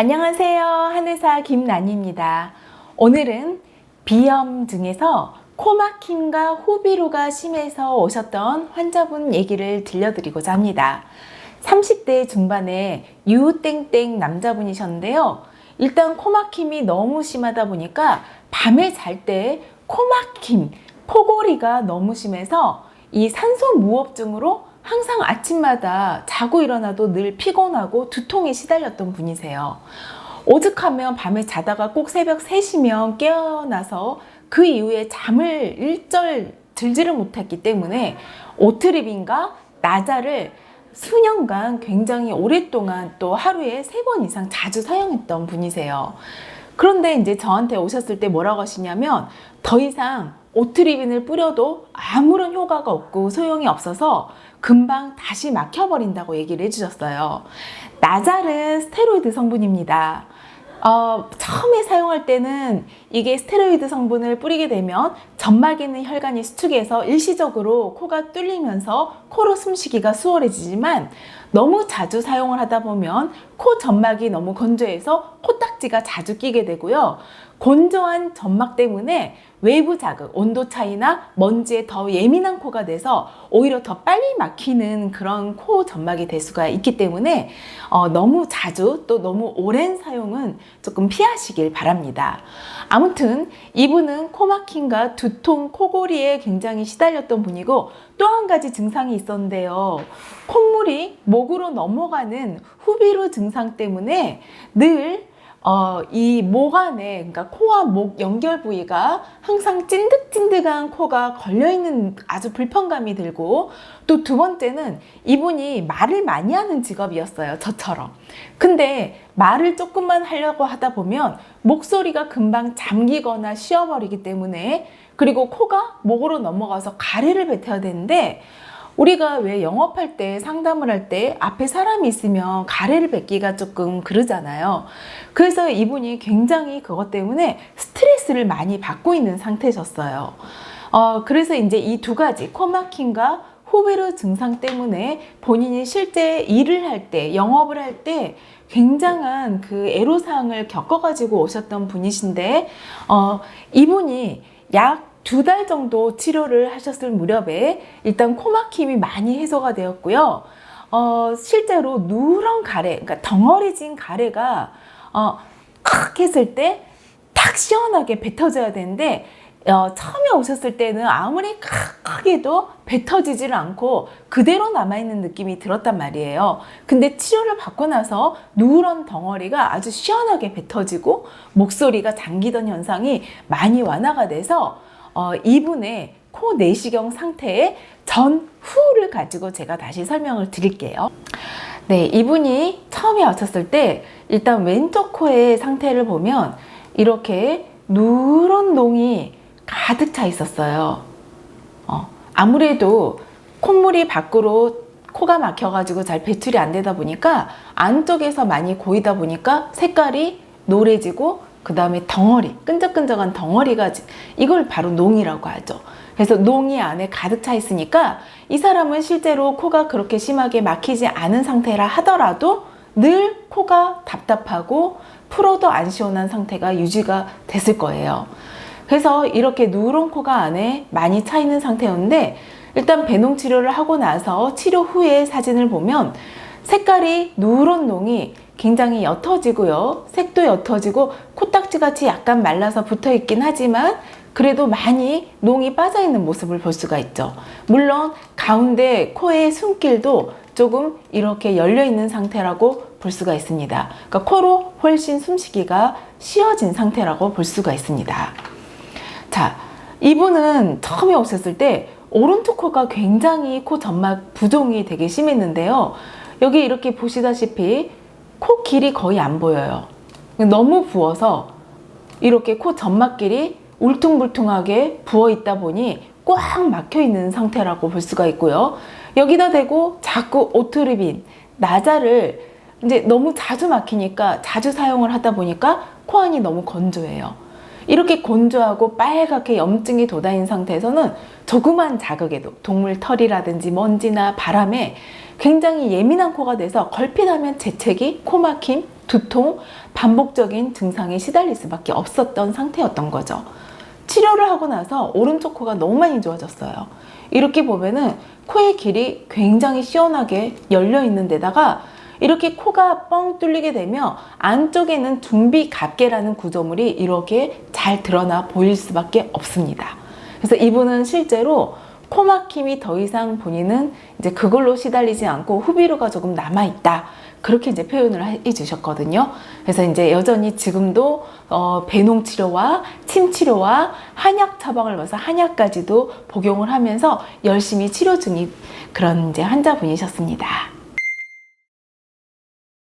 안녕하세요. 한의사 김난희입니다. 오늘은 비염 중에서 코막힘과 호비루가 심해서 오셨던 환자분 얘기를 들려드리고자 합니다. 30대 중반에 유땡땡 남자분이셨는데요. 일단 코막힘이 너무 심하다 보니까 밤에 잘 때 코막힘, 코골이가 너무 심해서 이 산소무호흡증으로 항상 아침마다 자고 일어나도 늘 피곤하고 두통에 시달렸던 분이세요. 오죽하면 밤에 자다가 꼭 새벽 3시면 깨어나서 그 이후에 잠을 일절 들지를 못했기 때문에 오트립인가 나자를 수년간 굉장히 오랫동안 또 하루에 3번 이상 자주 사용했던 분이세요. 그런데 이제 저한테 오셨을 때 뭐라고 하시냐면 더 이상 오트리빈을 뿌려도 아무런 효과가 없고 소용이 없어서 금방 다시 막혀버린다고 얘기를 해주셨어요. 나잘은 스테로이드 성분입니다. 처음에 사용할 때는 이게 스테로이드 성분을 뿌리게 되면 점막에 있는 혈관이 수축해서 일시적으로 코가 뚫리면서 코로 숨쉬기가 수월해지지만 너무 자주 사용을 하다 보면 코 점막이 너무 건조해서 코딱지가 자주 끼게 되고요. 건조한 점막 때문에 외부 자극, 온도 차이나 먼지에 더 예민한 코가 돼서 오히려 더 빨리 막히는 그런 코 점막이 될 수가 있기 때문에 너무 자주 또 너무 오랜 사용은 조금 피하시길 바랍니다. 아무튼 이분은 코막힘과 두통, 코골이에 굉장히 시달렸던 분이고 또 한 가지 증상이 있었는데요. 콧물이 목으로 넘어가는 후비루 증상 때문에 늘 이 목 안에, 그러니까 코와 목 연결 부위가 항상 찐득찐득한 코가 걸려있는 아주 불편감이 들고, 또 두 번째는 이분이 말을 많이 하는 직업이었어요. 저처럼. 근데 말을 조금만 하려고 하다 보면 목소리가 금방 잠기거나 쉬어버리기 때문에, 그리고 코가 목으로 넘어가서 가래를 뱉어야 되는데, 우리가 왜 영업할 때 상담을 할 때 앞에 사람이 있으면 가래를 뱉기가 조금 그러잖아요. 그래서 이분이 굉장히 그것 때문에 스트레스를 많이 받고 있는 상태셨어요. 그래서 이제 이 두 가지 코막힘과 호베르 증상 때문에 본인이 실제 일을 할 때, 영업을 할 때 굉장한 그 애로사항을 겪어가지고 오셨던 분이신데, 이분이 약 2달 정도 치료를 하셨을 무렵에 일단 코막힘이 많이 해소가 되었고요. 실제로 누런 가래, 그러니까 덩어리진 가래가 칵 했을 때 딱 시원하게 뱉어져야 되는데, 처음에 오셨을 때는 아무리 칵 해도 뱉어지질 않고 그대로 남아있는 느낌이 들었단 말이에요. 근데 치료를 받고 나서 누런 덩어리가 아주 시원하게 뱉어지고 목소리가 잠기던 현상이 많이 완화가 돼서 이분의 코 내시경 상태의 전후를 가지고 제가 다시 설명을 드릴게요. 네, 이분이 처음에 오셨을 때 일단 왼쪽 코의 상태를 보면 이렇게 누런 농이 가득 차 있었어요. 아무래도 콧물이 밖으로 코가 막혀가지고 잘 배출이 안 되다 보니까 안쪽에서 많이 고이다 보니까 색깔이 노래지고 그 다음에 덩어리, 끈적끈적한 덩어리가, 이걸 바로 농이라고 하죠. 그래서 농이 안에 가득 차 있으니까 이 사람은 실제로 코가 그렇게 심하게 막히지 않은 상태라 하더라도 늘 코가 답답하고 풀어도 안 시원한 상태가 유지가 됐을 거예요. 그래서 이렇게 누런 코가 안에 많이 차 있는 상태였는데, 일단 배농 치료를 하고 나서 치료 후의 사진을 보면 색깔이 누런 농이 굉장히 옅어지고요. 색도 옅어지고 코딱지같이 약간 말라서 붙어있긴 하지만 그래도 많이 농이 빠져있는 모습을 볼 수가 있죠. 물론 가운데 코의 숨길도 조금 이렇게 열려있는 상태라고 볼 수가 있습니다. 그러니까 코로 훨씬 숨쉬기가 쉬워진 상태라고 볼 수가 있습니다. 자, 이분은 처음에 오셨을 때 오른쪽 코가 굉장히 코 점막 부종이 되게 심했는데요. 여기 이렇게 보시다시피 코 길이 거의 안 보여요. 너무 부어서 이렇게 코 점막길이 울퉁불퉁하게 부어 있다 보니 꽉 막혀 있는 상태라고 볼 수가 있고요. 여기다 대고 자꾸 오트리빈, 나자를 이제 너무 자주 막히니까 자주 사용을 하다 보니까 코 안이 너무 건조해요. 이렇게 건조하고 빨갛게 염증이 돋아있는 상태에서는 조그만 자극에도 동물 털이라든지 먼지나 바람에 굉장히 예민한 코가 돼서 걸핏하면 재채기, 코막힘, 두통, 반복적인 증상에 시달릴 수밖에 없었던 상태였던 거죠. 치료를 하고 나서 오른쪽 코가 너무 많이 좋아졌어요. 이렇게 보면은 코의 길이 굉장히 시원하게 열려 있는 데다가 이렇게 코가 뻥 뚫리게 되면 안쪽에는 둔비갑계라는 구조물이 이렇게 잘 드러나 보일 수밖에 없습니다. 그래서 이분은 실제로 코 막힘이 더 이상 본인은 이제 그걸로 시달리지 않고 후비루가 조금 남아있다. 그렇게 이제 표현을 해주셨거든요. 그래서 이제 여전히 지금도 배농 치료와 침 치료와 한약 처방을 받아서 한약까지도 복용을 하면서 열심히 치료 중인 그런 이제 환자분이셨습니다.